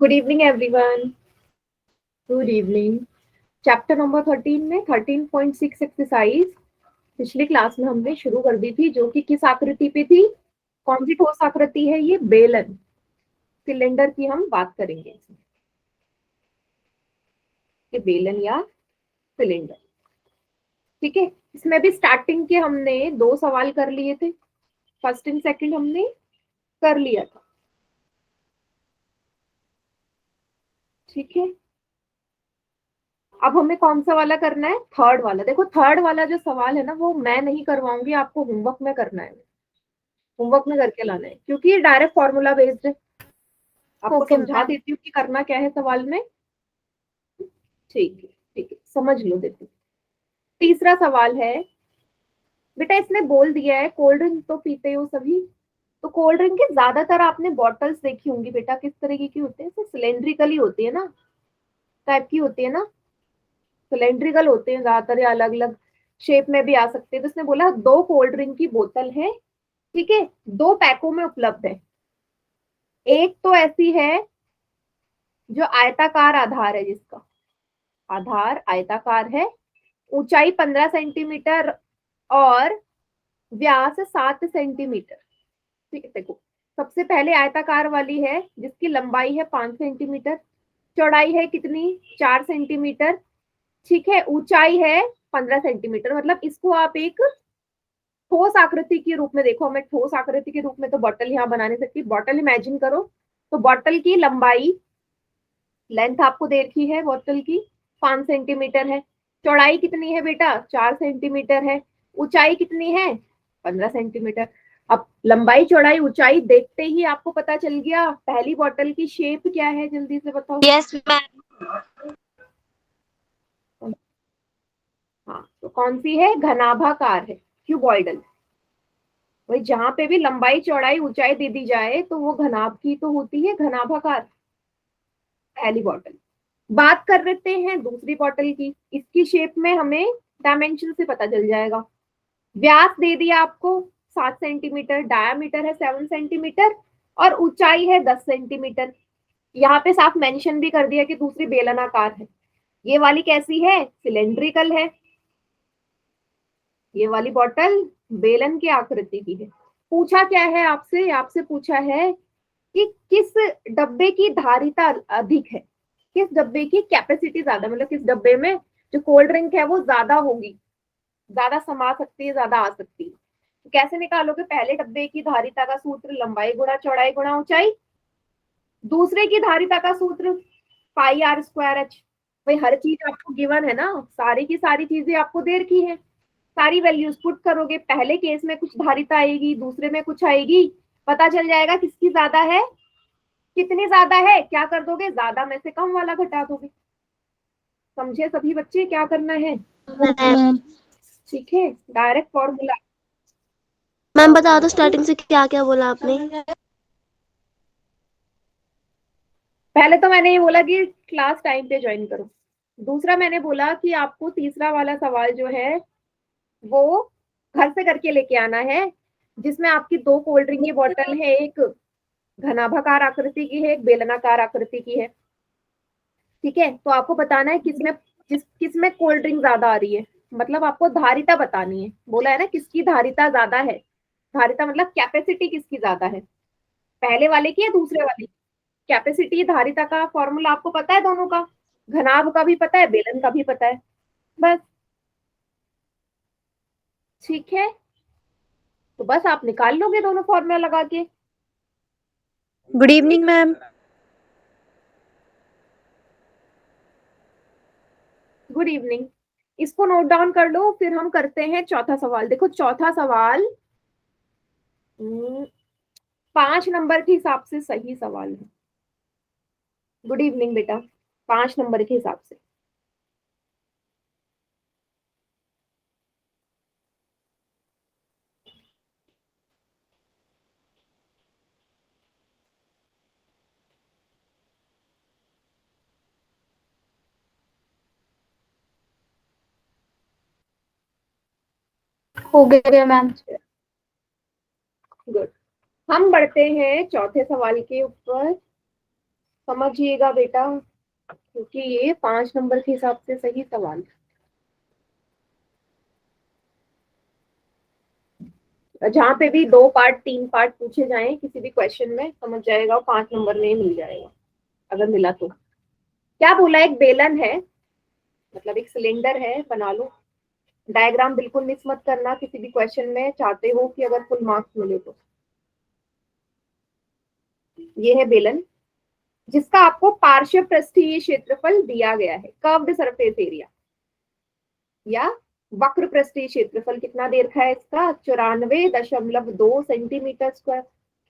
Good evening everyone. Good evening. Chapter number 13 में 13.6 exercise पिछली class में हमने शुरू कर दी थी, जो कि किस आकृति पे थी? कौन सी ठोस आकृति है ये? बेलन, सिलेंडर की हम बात करेंगे। ये बेलन या सिलेंडर, ठीक है। इसमें भी स्टार्टिंग के हमने 2 सवाल कर लिए थे, फर्स्ट एंड सेकंड हमने कर लिया था, ठीक है। अब हमें कौन सा वाला करना है? थर्ड वाला। देखो, थर्ड वाला जो सवाल है ना, वो मैं नहीं करवाऊंगी, आपको होमवर्क में करना है, होमवर्क में करके लाना है, क्योंकि ये डायरेक्ट फॉर्मूला बेस्ड है। आपको ओके समझा मैम। देती हूँ कि करना क्या है सवाल में। ठीक है, ठीक है, समझ लो। देखो, तीसरा सवाल है बेटा, इसने बोल दिया है कोल्ड ड्रिंक तो पीते हो सभी, तो कोल्ड ड्रिंक के ज्यादातर आपने बॉटल्स देखी होंगी बेटा, किस तरीके की होते हैं? सिलेंड्रिकली होती है ना, टाइप की होती है ना, सिलेंड्रिकल होते हैं ज्यादातर, या अलग अलग शेप में भी आ सकते हैं। तो इसने बोला 2 कोल्ड ड्रिंक की बोतल है, ठीक है, 2 पैकों में उपलब्ध है। एक तो ऐसी है जो आयताकार आधार है, जिसका आधार आयताकार है, ऊंचाई 15 सेंटीमीटर और व्यास 7 सेंटीमीटर, ठीक है। देखो, सबसे पहले आयताकार वाली है जिसकी लंबाई है 5 सेंटीमीटर, चौड़ाई है कितनी? 4 सेंटीमीटर, ठीक है, ऊंचाई है 15 सेंटीमीटर। मतलब इसको आप एक ठोस आकृति के रूप में देखो। हमें ठोस आकृति के रूप में तो बॉटल यहाँ बना नहीं सकती, बॉटल इमेजिन करो। तो बॉटल की लंबाई, लेंथ आपको दे रखी है बॉटल की 5 सेंटीमीटर है, चौड़ाई कितनी है बेटा? 4 सेंटीमीटर है, ऊंचाई कितनी है? 15 सेंटीमीटर। अब लंबाई चौड़ाई ऊंचाई देखते ही आपको पता चल गया पहली बॉटल की शेप क्या है, जल्दी से बताओ। Yes ma'am. हाँ, तो कौन सी है? घनाभाकार है, क्यूबॉइडल। वही, जहां पे भी लंबाई चौड़ाई ऊंचाई दे दी जाए तो वो घनाभ की तो होती है, घनाभाकार। पहली बॉटल। बात कर लेते हैं दूसरी बॉटल की। इसकी शेप में हमें डायमेंशन से पता चल जाएगा। व्यास दे दिया आपको 7 सेंटीमीटर, डायामीटर है 7 सेंटीमीटर और ऊंचाई है 10 सेंटीमीटर। यहाँ पे साफ मेंशन भी कर दिया कि दूसरी बेलनाकार है। ये वाली कैसी है? सिलेंड्रिकल है। ये वाली बॉटल बेलन की आकृति की है। पूछा क्या है आपसे? आपसे पूछा है कि किस डब्बे की धारिता अधिक है, किस डब्बे की कैपेसिटी ज्यादा, मतलब किस डब्बे में जो कोल्ड ड्रिंक है वो ज्यादा होगी, ज्यादा समा सकती है, ज्यादा आ सकती है। तो कैसे निकालोगे? पहले डब्बे की धारिता का सूत्र लंबाई गुणा चौड़ाई गुणा ऊंचाई, दूसरे की धारिता का सूत्र पाई आर स्क्वायर एच। भाई, हर चीज आपको गिवन है ना, सारी की सारी चीजें आपको दे रखी है, सारी वैल्यूज पुट करोगे। पहले केस में कुछ धारिता आएगी, दूसरे में कुछ आएगी, पता चल जाएगा किसकी ज्यादा है, कितनी ज्यादा है। क्या कर दोगे? ज्यादा में से कम वाला घटा दोगे। समझे सभी बच्चे क्या करना है? मैम ठीक है, डायरेक्ट फॉर्मूला। मैम बता दो स्टार्टिंग से क्या क्या बोला आपने। पहले तो मैंने ये बोला कि क्लास टाइम पे ज्वाइन करो। दूसरा मैंने बोला कि आपको तीसरा वाला सवाल जो है वो घर से करके लेके आना है, जिसमें आपकी 2 कोल्ड ड्रिंक की बोतल है, एक घनाभाकार आकृति की है, एक बेलनाकार आकृति की है, ठीक है। तो आपको बताना है किसमें किसमें कोल्ड ड्रिंक ज्यादा आ रही है, मतलब आपको धारिता बतानी है। बोला है ना किसकी धारिता ज्यादा है, धारिता मतलब कैपेसिटी किसकी ज्यादा है, पहले वाले की या दूसरे वाले की? कैपेसिटी धारिता का फॉर्मूला आपको पता है दोनों का, घनाभ का भी पता है, बेलन का भी पता है, बस, ठीक है। तो बस आप निकाल लोगे दोनों फॉर्मूला लगा के। Good evening ma'am. Good evening. इसको नोट डाउन कर लो, फिर हम करते हैं चौथा सवाल। देखो, चौथा सवाल 5 नंबर के हिसाब से सही सवाल है। गुड इवनिंग बेटा, 5 नंबर के हिसाब से। हो गया मैम। गुड। हम बढ़ते हैं चौथे सवाल के ऊपर। समझिएगा बेटा, क्योंकि ये 5 नंबर के हिसाब से सही सवाल है। जहाँ पे भी 2 पार्ट 3 पार्ट पूछे जाएं किसी भी क्वेश्चन में, समझ जाएगा, 5 नंबर में ही मिल जाएगा अगर मिला तो। क्या बोला, एक बेलन है, मतलब एक सिलेंडर है, बना लो। डायग्राम बिल्कुल मिस मत करना किसी भी क्वेश्चन में, चाहते हो कि अगर फुल मार्क्स मिले तो। ये है बेलन, जिसका आपको पार्श्व पृष्ठीय क्षेत्रफल दिया गया है, कर्व्ड सरफेस एरिया या वक्र पृष्ठीय क्षेत्रफल कितना दे रखा है इसका, 94.2 सेंटीमीटर स्क्वायर।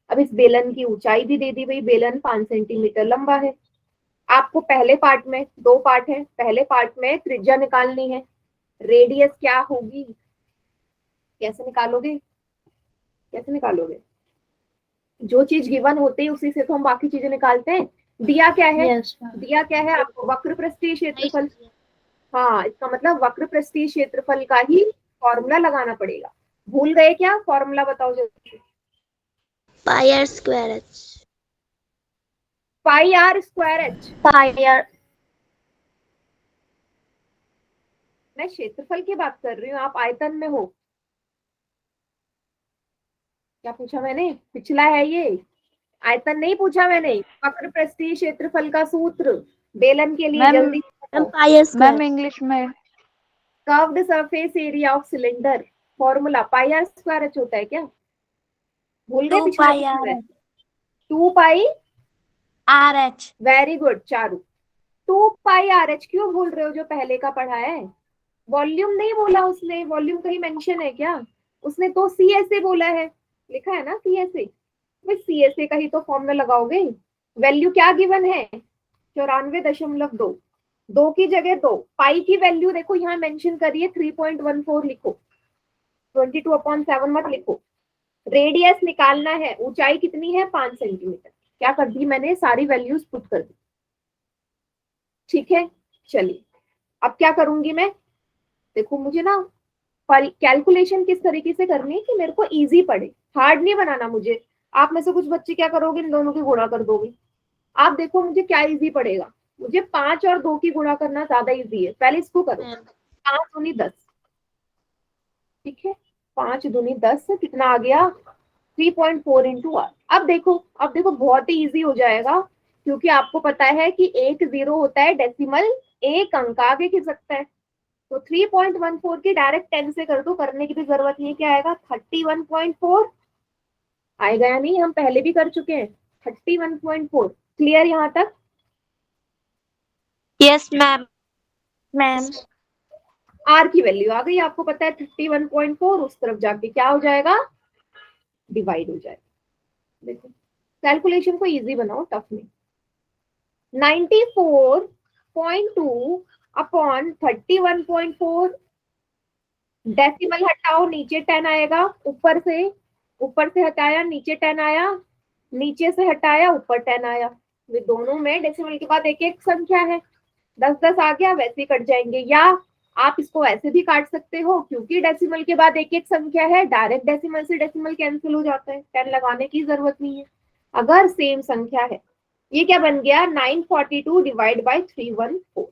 अब इस बेलन की ऊंचाई भी दे दी गई, बेलन 5 सेंटीमीटर लंबा है। आपको पहले पार्ट में, 2 पार्ट है, पहले पार्ट में त्रिज्या निकालनी है, रेडियस क्या होगी, कैसे निकालोगे, कैसे निकालोगे? जो चीज गिवन होती है उसी से तो हम बाकी चीजें निकालते हैं। दिया क्या है, दिया क्या है आपको, वक्र पृष्ठीय क्षेत्रफल। हाँ, इसका मतलब वक्र पृष्ठीय क्षेत्रफल का ही फॉर्मूला लगाना पड़ेगा। भूल गए क्या? फॉर्मूला बताओ जल्दी। Pi are square h. Pi are square h. Pi r. मैं क्षेत्रफल की बात कर रही हूँ, आप आयतन में हो। क्या पूछा मैंने? पिछला है ये, आयतन नहीं पूछा मैंने। वक्र पृष्ठीय क्षेत्रफल का सूत्र बेलन के लिए जल्दी ma'am pi r ma'am square. English में curved surface area of cylinder, formula pi are square h होता है क्या? भूल गए 2 पिछला पाई कितना आर है? 2 pi r h. Very good Charu. 2 pi r h क्यों बोल रहे हो, जो पहले का पढ़ा है? वॉल्यूम नहीं बोला उसने, वॉल्यूम कहीं मेंशन है क्या? उसने तो सी एस ए बोला है, लिखा है ना C S A. C S A का ही तो फॉर्मूला लगाओगे। वैल्यू क्या गिवन है, 94.2, 2 की जगह 2। पाई की वैल्यू देखो यहाँ मेंशन करिए, 3.14 लिखो, 22/7 मत लिखो। रेडियस निकालना है, ऊंचाई कितनी है, 5 सेंटीमीटर। क्या कर दी मैंने, सारी वैल्यूज पुट कर दी। ठीक है, चलिए अब क्या करूंगी मैं, देखो मुझे ना कैलकुलेशन किस तरीके से करनी है कि मेरे को इजी पड़े, हार्ड नहीं बनाना मुझे। आप में से कुछ बच्चे क्या करोगे, इन दोनों की गुणा कर दोगे। आप देखो मुझे क्या इजी पड़ेगा, मुझे 5 और 2 की गुणा करना ज्यादा इजी है। पहले इसको करो, 5 दूनी 10, ठीक है, 5 दूनी 10 कितना आ गया, 3.4 इंटू आर। अब देखो, अब देखो बहुत ही इजी हो जाएगा, क्योंकि आपको पता है कि एक 0 होता है डेसिमल, एक अंक आगे खिसकता है। तो 3.14 की डायरेक्ट 10 से कर दो, करने की भी जरूरत नहीं, क्या आएगा 31.4 आएगा, या नहीं, हम पहले भी कर चुके हैं। 31.4 क्लियर यहाँ तक? Yes ma'am. मैम आर की वैल्यू आ गई, आपको पता है 31.4, उस तरफ जाके क्या हो जाएगा, डिवाइड हो जाएगा। देखो कैलकुलेशन को इजी बनाओ, टफ नहीं। 94.2 अपॉन 31.4, डेसिमल हटाओ, नीचे 10 आएगा, ऊपर से हटाया नीचे 10 आया, नीचे से हटाया ऊपर 10 आया। वे दोनों में डेसिमल के बाद एक एक संख्या है, 10 आ गया, वैसे कट जाएंगे। या आप इसको ऐसे भी काट सकते हो, क्योंकि डेसिमल के बाद एक एक संख्या है, डायरेक्ट डेसिमल से डेसिमल कैंसिल हो जाता है, 10 लगाने की जरूरत नहीं है अगर सेम संख्या है। ये क्या बन गया, 942 डिवाइड बाई 314,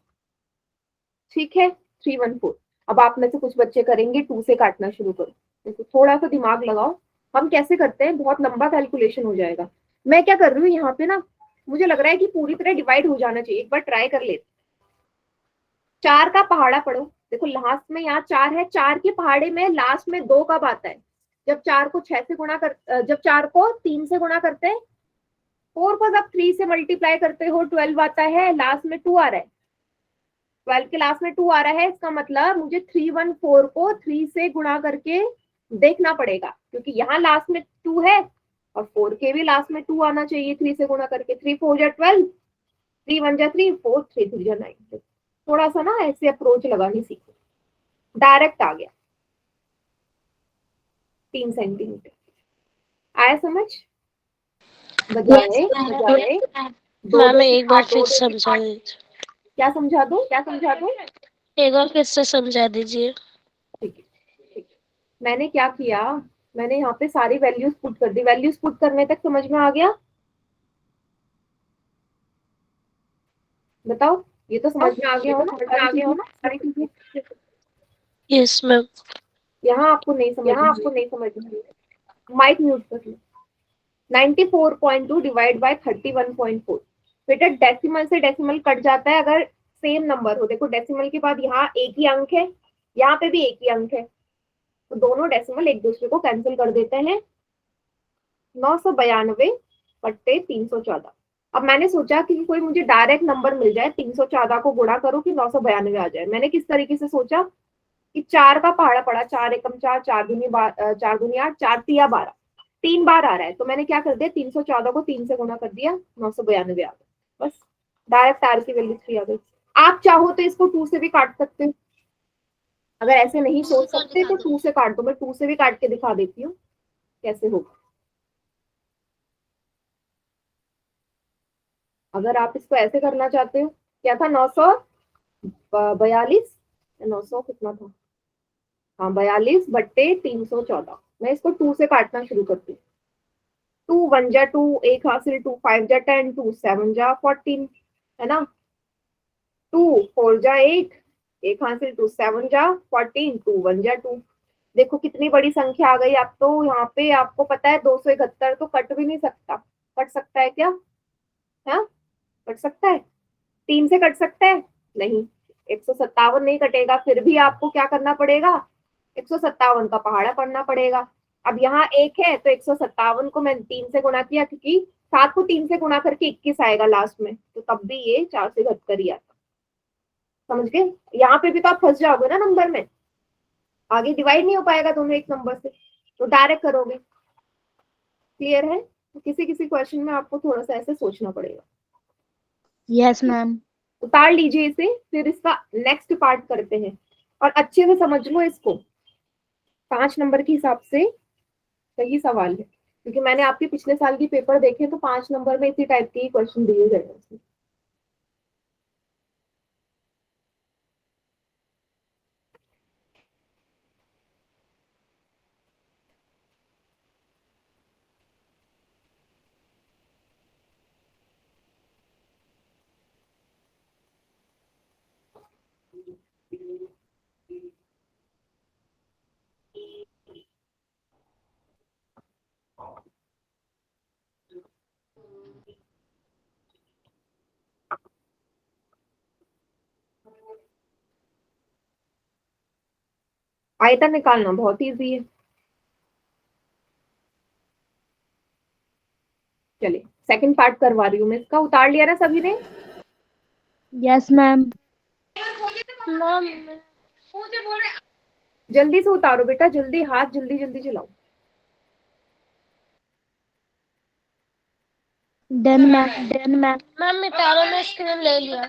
ठीक है, 314। अब आप में से कुछ बच्चे करेंगे 2 से काटना शुरू करो, देखो थोड़ा सा दिमाग लगाओ। हम कैसे करते हैं, बहुत लंबा कैलकुलेशन हो जाएगा। मैं क्या कर रही हूँ यहाँ पे ना, मुझे लग रहा है कि पूरी तरह डिवाइड हो जाना चाहिए, एक बार ट्राई कर लेते। 4 का पहाड़ा पढ़ो, देखो लास्ट में यहाँ 4 है, 4 के पहाड़े में लास्ट में 2 कब आता है, जब 4 को 6 से गुणा कर, जब 4 को 3 से गुणा करते हैं, 4 को जब 3 से मल्टीप्लाई करते हो 12 आता है, लास्ट में 2 आ रहा है, 12 के लास्ट में 2 आ रहा है, इसका मतलब मुझे 314 को 3 से गुणा करके देखना पड़ेगा, क्योंकि यहाँ लास्ट में 2 है और 4 के भी लास्ट में 2 आना चाहिए 3 से गुणा करके। 3 4 जा 12, 3 1 जा 3, 4 3 3 जा 9। थोड़ा सा ना ऐसे अप्रोच लगानी सीखो, डायरेक्ट आ गया 3 सेंटीमीटर। आया समझ? बजाए बजाए मैम एक बार फिर समझा दीजिए। क्या समझा दूं, क्या समझा दूं? एक बार फिर से समझा दीजिए। ठीक है, ठीक है। मैंने क्या किया, मैंने यहाँ पे सारी वैल्यूज पुट कर दी, वैल्यूज पुट करने तक समझ में आ गया? बताओ, ये तो समझ में आ गया हो ना, समझ में आ गया हो ना सारी चीजें। Yes ma'am. यहाँ आपको नहीं समझ, यहाँ आपको नहीं समझ में, माइक म्यूट कर लो। 94.2 डिवाइड बाय 31.4। बेटा डेसिमल से डेसिमल कट जाता है अगर सेम नंबर हो। देखो डेसिमल के बाद यहाँ एक ही अंक है, यहाँ पे भी एक ही अंक है, तो दोनों डेसिमल एक दूसरे को कैंसिल कर देते हैं। 992 बट्टे 314। अब मैंने सोचा कि कोई मुझे डायरेक्ट नंबर मिल जाए, 314 को गुणा करो कि 992 आ जाए। मैंने किस तरीके से सोचा कि 4 का पहाड़ा पड़ा, 4 एकम 4, 4 दूनी 8, 4 तिया 12, 3 बार आ रहा है, तो मैंने क्या कर दिया, 314 को 3 से गुणा कर दिया, 992 आ गया। बस डायरेक्ट आर की वैल्यू 3 आ गई। आप चाहो तो इसको 2 से भी काट सकते हो, अगर ऐसे नहीं सोच सकते तो 2 से काट दो। मैं 2 से भी काट के दिखा देती हूँ कैसे होगा। अगर आप इसको ऐसे करना चाहते हो, क्या था, 942, 900 कितना था, हाँ 42 बट्टे 314। मैं इसको 2 से काटना शुरू करती हूँ। 2 1 जा 2, एक हासिल 2 5 जा 10, 2 7 जा 14, है ना। 2 4 जा 8, एक हासिल 2 7 जा 14, 2 1 जा 2। देखो कितनी बड़ी संख्या आ गई। आप तो यहाँ पे आपको पता है 271 तो कट भी नहीं सकता। कट सकता है क्या? हाँ, कट सकता है? 3 से कट सकता है? नहीं। 157 नहीं कटेगा, फिर भी आपको क्या करना पड़ेगा, 157 का पहाड़ा पढ़ना पड़ेगा। अब यहाँ एक है तो 157 को मैंने 3 से गुणा किया, क्योंकि 7 को 3 से गुणा करके 21 आएगा लास्ट में, तो तब भी ये 4 से घट कर ही आता। समझ गए? यहाँ पे भी तो आप फंस जाओगे ना नंबर में, आगे डिवाइड नहीं हो पाएगा दोनों एक नंबर से, तो डायरेक्ट करोगे। क्लियर है? तो किसी किसी क्वेश्चन में आपको थोड़ा सा ऐसे सोचना पड़ेगा। Yes ma'am. उतार लीजिए इसे, फिर इसका नेक्स्ट पार्ट करते हैं, और अच्छे से समझ लो इसको। 5 नंबर के हिसाब से सही सवाल है, क्योंकि मैंने आपके पिछले साल की पेपर देखे तो 5 नंबर में इसी टाइप के ही क्वेश्चन दिए गए हैं। आयतन निकालना बहुत इजी है। चलिए सेकंड पार्ट करवा रही हूँ मैं इसका। उतार लिया ना सभी ने? Yes ma'am. जल्दी से उतारो बेटा, जल्दी, हाथ जल्दी जल्दी चलाओ। Done ma'am, done ma'am. Ma'am मिटारो ने स्क्रीन ले लिया।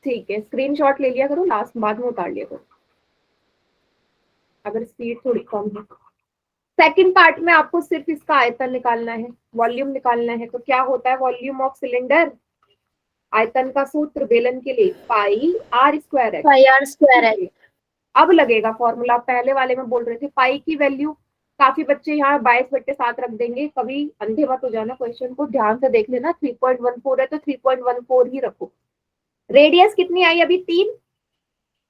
ठीक है, स्क्रीनशॉट ले लिया करो, लास्ट बाद में उतार लिया करो अगर स्पीड थोड़ी कम है। सेकंड पार्ट में आपको सिर्फ इसका आयतन निकालना है, वॉल्यूम निकालना है। तो क्या होता है वॉल्यूम ऑफ सिलेंडर? आयतन का सूत्र बेलन के लिए पाई आर स्क्वायर है। पाई आर स्क्वायर है। अब लगेगा फॉर्मूला। पहले वाले में बोल रहे थे पाई की वैल्यू, काफी बच्चे यहाँ 22/7 रख देंगे। कभी अंधे मत हो जाना, क्वेश्चन को ध्यान से देख लेना। 3.14 है तो 3.14 ही रखो। रेडियस कितनी आई अभी? 3।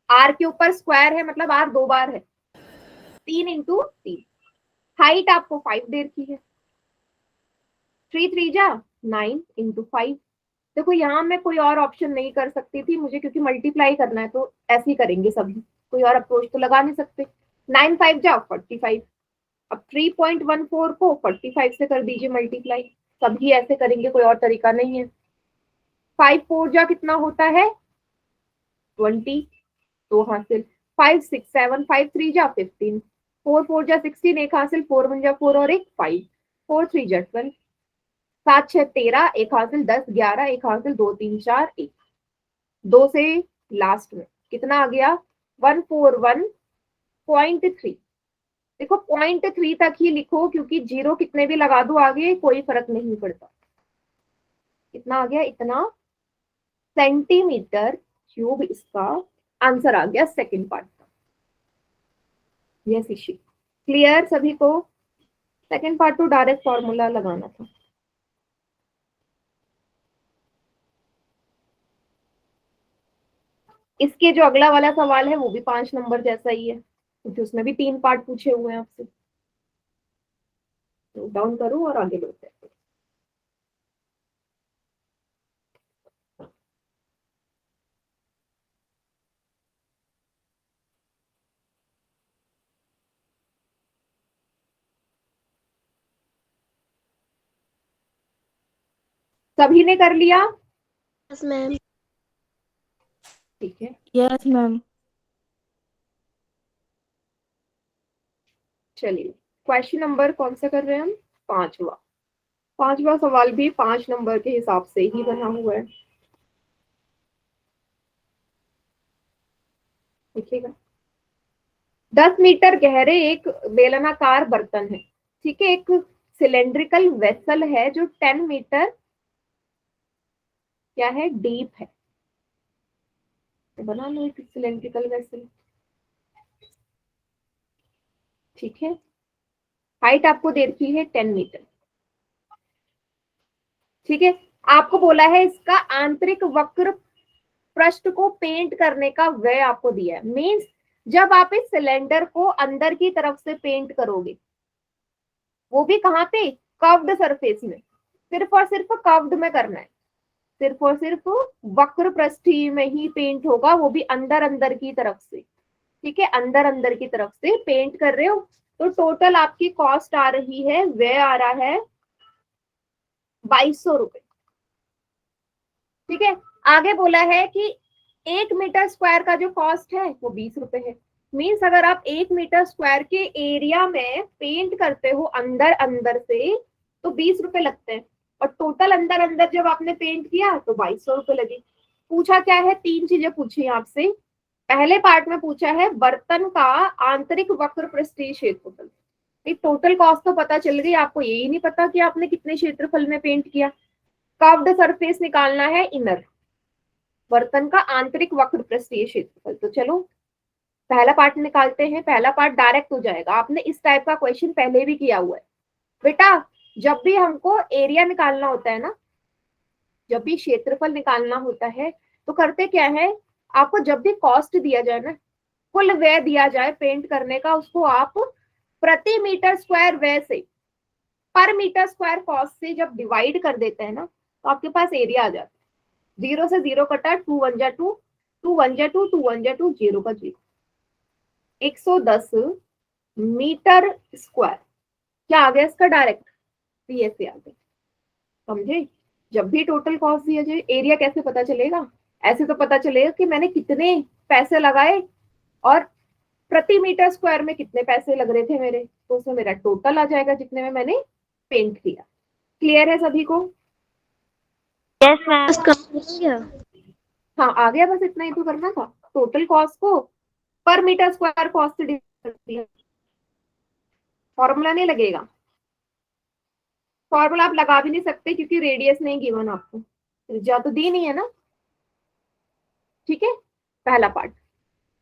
आर के ऊपर स्क्वायर है, मतलब आर 2 बार है, 3 इंटू 3। हाइट आपको 5 दे रखी है, 3 3 जा 9 इंटू 5। देखो यहाँ मैं कोई और ऑप्शन नहीं कर सकती थी मुझे, क्योंकि मल्टीप्लाई करना है तो ऐसे ही करेंगे सभी, कोई और अप्रोच तो लगा नहीं सकते। 9 5 जा 45। अब 3.14 को 45 से कर दीजिए मल्टीप्लाई, सभी ऐसे करेंगे, कोई और तरीका नहीं है। 5 4 जा कितना होता है? 20, तो हासिल 5 6 7, 5 3 जा 15, 4 4 जा 16, एक हासिल 4 1 जा 4 और एक 5, 4 3 जा 12, 7 6 13, एक हासिल 10 11, एक हासिल 2 3 4 1, 2 से लास्ट में कितना आ गया? 141.3। देखो 0.3 तक ही लिखो, क्योंकि जीरो कितने भी लगा दो आगे कोई फर्क नहीं पड़ता। कितना आ गया? इतना सेंटीमीटर क्यूब इसका आंसर आ गया सेकंड पार्ट का। यस इशी, क्लियर सभी को? सेकंड पार्ट तो डायरेक्ट फॉर्मूला लगाना था। इसके जो अगला वाला सवाल है वो भी 5 नंबर जैसा ही है, क्योंकि उसमें भी 3 पार्ट पूछे हुए हैं आपसे। नोट डाउन करो और आगे बढ़ते हैं। सभी ने कर लिया? Yes ma'am. ठीक है, यस मैम। चलिए क्वेश्चन नंबर कौन सा कर रहे हैं हम? 5वां। 5वां सवाल भी 5 नंबर के हिसाब से ही बना हुआ है, देखिएगा। 10 मीटर गहरे एक बेलनाकार बर्तन है, ठीक है, एक सिलेंड्रिकल वेसल है जो 10 मीटर क्या है, डीप है। बना लो एक सिलेंड्रिकल वेसल, ठीक है। हाइट आपको दे रखी है 10 मीटर, ठीक है। आपको बोला है इसका आंतरिक वक्र पृष्ठ को पेंट करने का व्यय आपको दिया है। मींस जब आप इस सिलेंडर को अंदर की तरफ से पेंट करोगे, वो भी कहाँ पे, कर्व्ड सरफेस में, सिर्फ और सिर्फ कर्व्ड में करना है, सिर्फ और सिर्फ वक्र पृष्ठीय में ही पेंट होगा, वो भी अंदर अंदर की तरफ से, ठीक है, अंदर अंदर की तरफ से पेंट कर रहे हो। तो टोटल आपकी कॉस्ट आ रही है, व्यय आ रहा है 2200 रुपए, ठीक है। आगे बोला है कि 1 मीटर स्क्वायर का जो कॉस्ट है वो 20 रुपए है। मीन्स अगर आप 1 मीटर स्क्वायर के एरिया में पेंट करते हो अंदर अंदर से तो 20 रुपए लगते हैं, और टोटल अंदर अंदर जब आपने पेंट किया तो 2200 रुपए लगे। पूछा क्या है, 3 चीजें पूछी आपसे। पहले पार्ट में पूछा है बर्तन का आंतरिक वक्र पृष्ठीय क्षेत्रफल, टोटल कॉस्ट तो पता चल गई, आपको यही नहीं पता कि आपने कितने क्षेत्रफल में पेंट किया। कर्व्ड सरफेस निकालना है इनर, बर्तन का आंतरिक वक्र पृष्ठीय क्षेत्रफल। तो चलो पहला पार्ट निकालते हैं। पहला पार्ट डायरेक्ट हो जाएगा, आपने इस टाइप का क्वेश्चन पहले भी किया हुआ है बेटा। जब भी हमको एरिया निकालना होता है ना, जब भी क्षेत्रफल निकालना होता है, तो करते क्या है, आपको जब भी कॉस्ट दिया जाए ना, कुल व्यय दिया जाए पेंट करने का, उसको आप प्रति मीटर स्क्वायर व्यय से पर मीटर स्क्वायर कॉस्ट से जब डिवाइड कर देते हैं ना, तो आपके पास एरिया आ जाता है। 0 से 0 कटा, 2 1 जा 2, 2 1 जा 2, 2 1 जा 2, 0 का 0, 110 मीटर स्क्वायर। क्या आ गया इसका डायरेक्ट, पीएसए आ गया, समझे। जब भी टोटल कॉस्ट दिया जाए, एरिया कैसे पता चलेगा, ऐसे तो पता चलेगा कि मैंने कितने पैसे लगाए और प्रति मीटर स्क्वायर में कितने पैसे लग रहे थे मेरे, तो उसमें मेरा टोटल आ जाएगा जितने में मैंने पेंट किया। क्लियर है सभी को? Yes ma'am. हाँ आ गया, बस इतना ही तो करना था, टोटल कॉस्ट को पर मीटर स्क्वायर कॉस्ट से डिवाइड कर दिया। फॉर्मूला नहीं लगेगा, फॉर्मूला आप लगा भी नहीं सकते क्योंकि रेडियस नहीं गिवन आपको, त्रिज्या तो दी नहीं है ना, ठीक है। पहला पार्ट।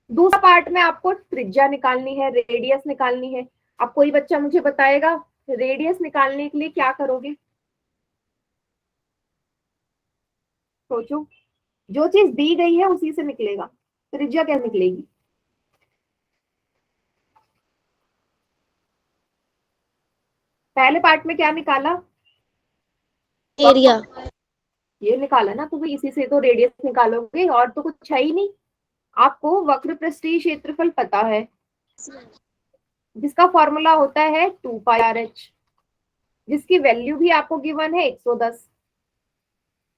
दूसरा पार्ट में आपको त्रिज्या निकालनी है, रेडियस निकालनी है। अब कोई बच्चा मुझे बताएगा रेडियस निकालने के लिए क्या करोगे, सोचो। जो चीज दी गई है उसी से निकलेगा, त्रिज्या क्या निकलेगी? पहले पार्ट में क्या निकाला, एरिया। ये निकाला ना, तो भाई इसी से तो रेडियस निकालोगे, और तो कुछ है ही नहीं। आपको वक्र पृष्ठीय क्षेत्रफल पता है, जिसका फॉर्मूला होता है 2πRH, जिसकी वैल्यू भी आपको गिवन है 110।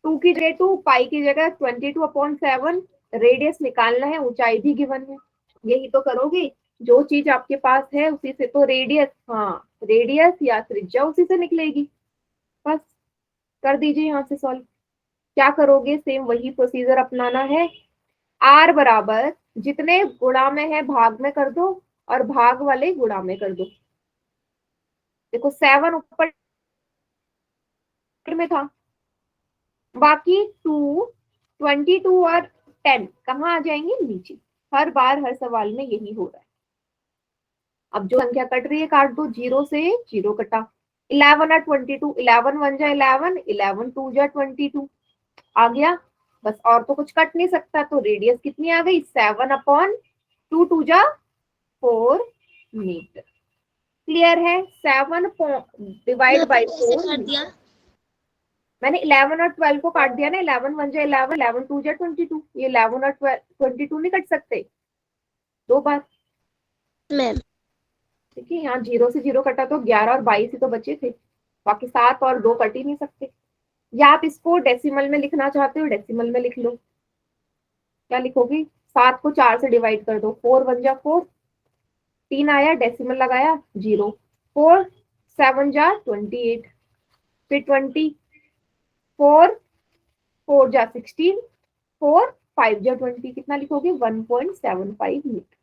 2 की जगह 2, पाई की जगह 22/7, रेडियस निकालना है, ऊंचाई भी गिवन है। यही तो करोगे, जो चीज आपके पास है उसी से तो रेडियस, हाँ रेडियस या त्रिज्या उसी से निकलेगी। बस कर दीजिए यहाँ से सॉल्व। क्या करोगे, सेम वही प्रोसीजर अपनाना है। आर बराबर जितने गुणा में है भाग में कर दो, और भाग वाले गुणा में कर दो। देखो 7 ऊपर में था, बाकी 2, 22 और 10 कहाँ आ जाएंगे, नीचे। हर बार हर सवाल में यही हो रहा है। अब जो संख्या कट रही है काट दो, 0 से 0 कटा, 11 और 22, 11 1 जा 11, 11 2 जा 22 आ गया। बस, और तो कुछ कट नहीं सकता, तो रेडियस कितनी आ गई 7/2, 2 जा 4 मीटर। क्लियर है? 7 डिवाइड बाई कैसे 4। कर दिया? मैंने 11 और 12 को काट दिया ना, 11 1 जा 11, 11 2 जा 22। ये 11 और 12 22 नहीं कट सकते दो बार। मैम ठीक है, यहाँ 0 से 0 कटा तो 11 और 22 ही तो बचे थे, बाकी 7 और 2 कट ही नहीं सकते। या आप इसको डेसिमल में लिखना चाहते हो, डेसिमल में लिख लो। क्या लिखोगी? 7 को 4 से डिवाइड कर दो, 4 1 जा 4, 3 आया, डेसिमल लगाया 0, 4 7 जा 28, फिर 20, 4 4 जा 16, 4 5 जा 20, कितना लिखोगे 1.75 मीटर।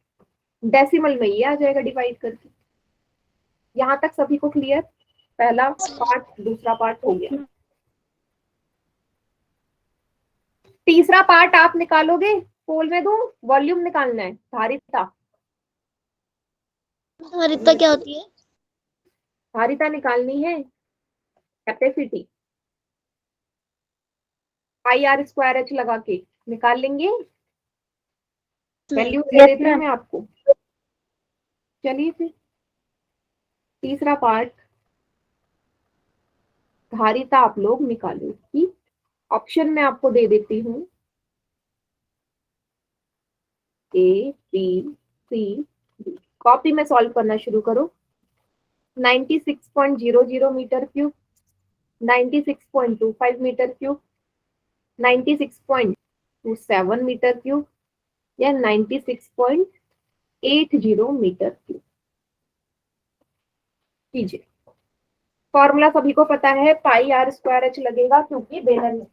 डेसिमल में ये आ जाएगा डिवाइड करके। यहां तक सभी को क्लियर? पहला पार्ट, दूसरा पार्ट हो गया। तीसरा पार्ट आप निकालोगे, पोल में दूं? वॉल्यूम निकालना है, धारिता। धारिता क्या होती है? धारिता निकालनी है, capacity. Pi are square H लगा के निकाल लेंगे। वैल्यू दे देती हूँ मैं आपको। चलिए फिर तीसरा पार्ट, धारिता आप लोग निकालो। ठीक, ऑप्शन में आपको दे देती हूँ A B C D. Copy में सॉल्व करना शुरू करो। 96.00 metre cube, 96.25 metre cube, 96.27 metre cube, या 96.80 मीटर क्यूब। कीजिए। फॉर्मूला सभी को पता है, पाई आर स्क्वायर एच लगेगा क्योंकि बेलन है।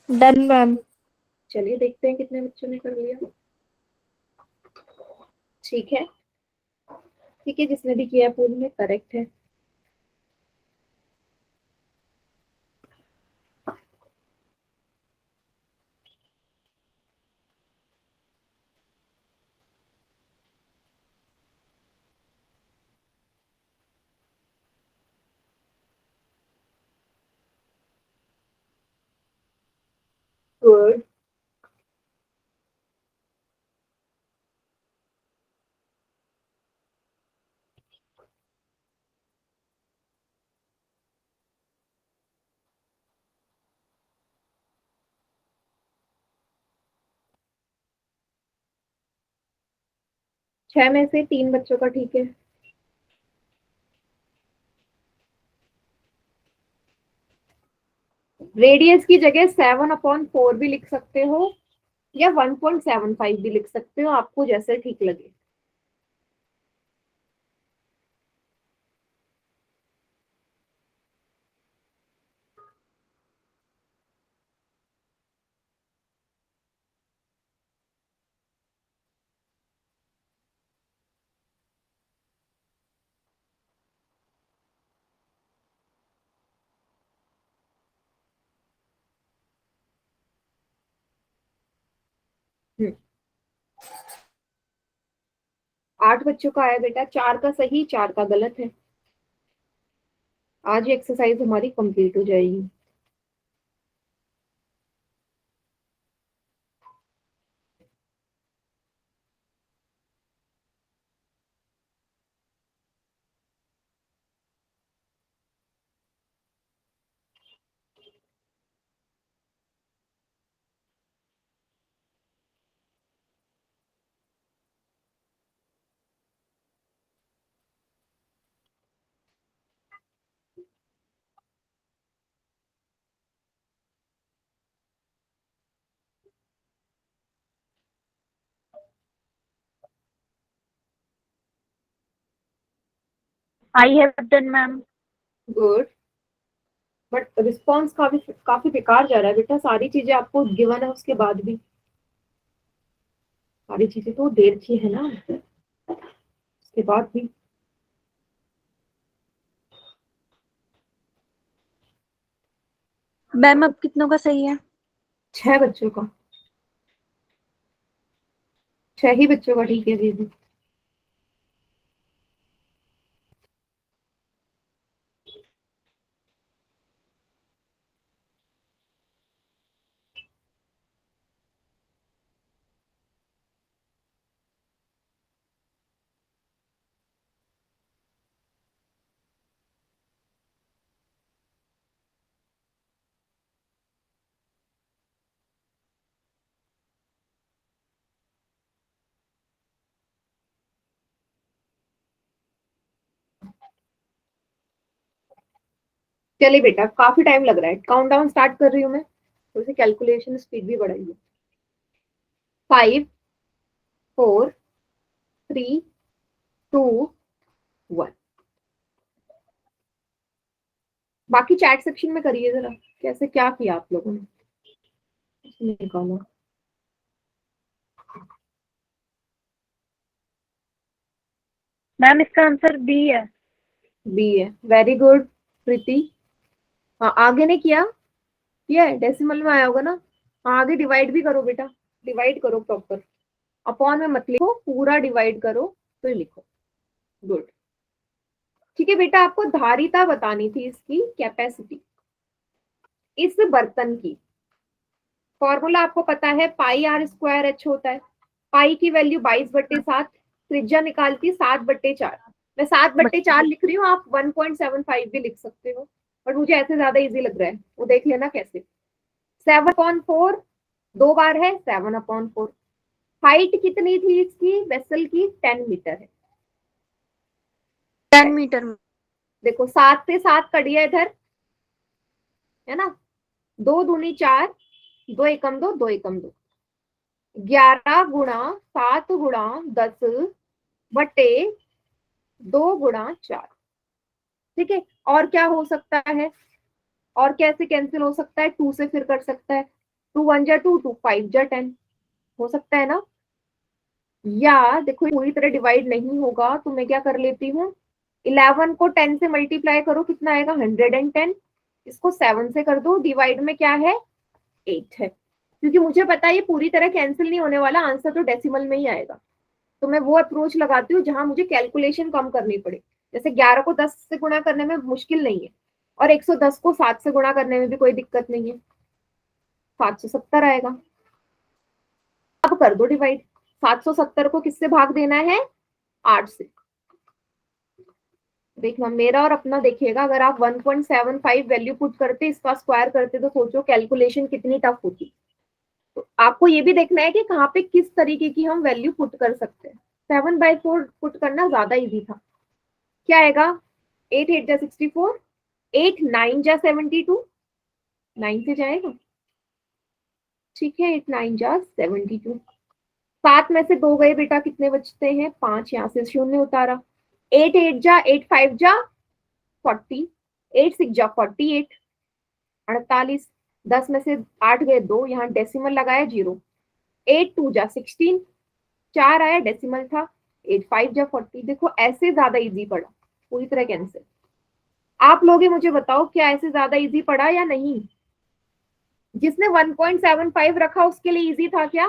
Done ma'am. चलिए देखते हैं कितने बच्चों ने कर लिया। ठीक है, ठीक है, जिसने भी किया पूर्ण में करेक्ट है। गुड। छह में से 3 बच्चों का ठीक है। रेडियस की जगह 7/4 भी लिख सकते हो, या 1.75 भी लिख सकते हो, आपको जैसे ठीक लगे। हम्म, 8 बच्चों का आया बेटा, 4 का सही 4 का गलत है। आज ये एक्सरसाइज हमारी कंप्लीट हो जाएगी। I have done ma'am. Good, but response काफी काफी बेकार जा रहा है बेटा। सारी चीजें आपको गिवन है, उसके बाद भी सारी चीजें तो देर की है ना, उसके बाद भी। मैम अब कितनों का सही है? 6 बच्चों का, 6 ही बच्चों का ठीक है दीदी। चलिए बेटा, काफी टाइम लग रहा है, काउंट डाउन स्टार्ट कर रही हूँ मैं, थोड़ी सी कैलकुलेशन स्पीड भी बढ़ाइए। 5 4 3 2 1। बाकी चैट सेक्शन में करिए जरा, कैसे क्या किया आप लोगों ने, निकालो। मैम इसका आंसर बी है। बी है, वेरी गुड प्रीति। हाँ आगे ने किया है, डेसिमल में आया होगा ना। हाँ आगे डिवाइड भी करो बेटा, डिवाइड करो प्रॉपर, अपॉन में मत लिखो, पूरा डिवाइड करो फिर लिखो। गुड। ठीक है बेटा, आपको धारिता बतानी थी, इसकी कैपेसिटी इस बर्तन की। फॉर्मूला आपको पता है, पाई आर स्क्वायर एच होता है। पाई की वैल्यू 22/7, त्रिज्या निकालती 7/4। मैं 7/4 लिख रही हूँ, आप 1.75 भी लिख सकते हो, बट मुझे ऐसे ज्यादा इजी लग रहा है, वो देख लेना कैसे। 7/4 दो बार है, 7/4। हाइट कितनी थी इसकी वेसल की, 10 मीटर है। 10 मीटर में। देखो 7 से 7 कट गया इधर, है ना, 2 दूनी 4, 2 एकम 2, 2 एकम 2, 11 गुणा 7 गुणा 10 बटे 2 गुणा 4। ठीक है, और क्या हो सकता है, और कैसे कैंसिल हो सकता है, 2 से फिर कर सकता है, 2 1 जा 2, 2 5 जा 10, हो सकता है ना। या देखो पूरी तरह डिवाइड नहीं होगा तो मैं क्या कर लेती हूँ, 11 को 10 से मल्टीप्लाई करो, कितना आएगा 110। इसको 7 से कर दो, डिवाइड में क्या है 8 है, क्योंकि मुझे पता है ये पूरी तरह कैंसिल नहीं होने वाला, आंसर तो डेसिमल में ही आएगा। तो मैं वो अप्रोच लगाती हूँ जहां मुझे कैलकुलेशन कम करनी पड़े। जैसे 11 को 10 से गुणा करने में मुश्किल नहीं है, और 110 को 7 से गुणा करने में भी कोई दिक्कत नहीं है, 770 आएगा। अब कर दो डिवाइड, 770 को किससे भाग देना है, 8 से। देखना मेरा और अपना देखिएगा, अगर आप 1.75 वैल्यू पुट करते, इसका स्क्वायर करते, तो सोचो कैलकुलेशन कितनी टफ होती। तो आपको ये भी देखना है कि कहाँ पे किस तरीके की हम वैल्यू पुट कर सकते हैं। 7/4 पुट करना ज्यादा इजी था। क्या आएगा, 8 8 जा 64, 8 9 जा 72, 9 से जाएगा, ठीक है, 8 9 जा 72। 7 में से 2 गए बेटा, कितने बचते हैं 5, यहाँ से शून्य उतारा। 8 8 जा 8 5 जा 40, 8 6 जा 48, 48। 10 में से 8 गए 2, यहाँ डेसिमल लगाया 0। 8 2 जा 16, 4 आया डेसिमल था, 8 5 जा 40। देखो ऐसे ज्यादा इजी पड़ा, पूरी तरह कैंसिल। आप लोग ही मुझे बताओ, क्या ऐसे ज्यादा इजी पड़ा या नहीं। जिसने 1.75 रखा उसके लिए इजी था क्या,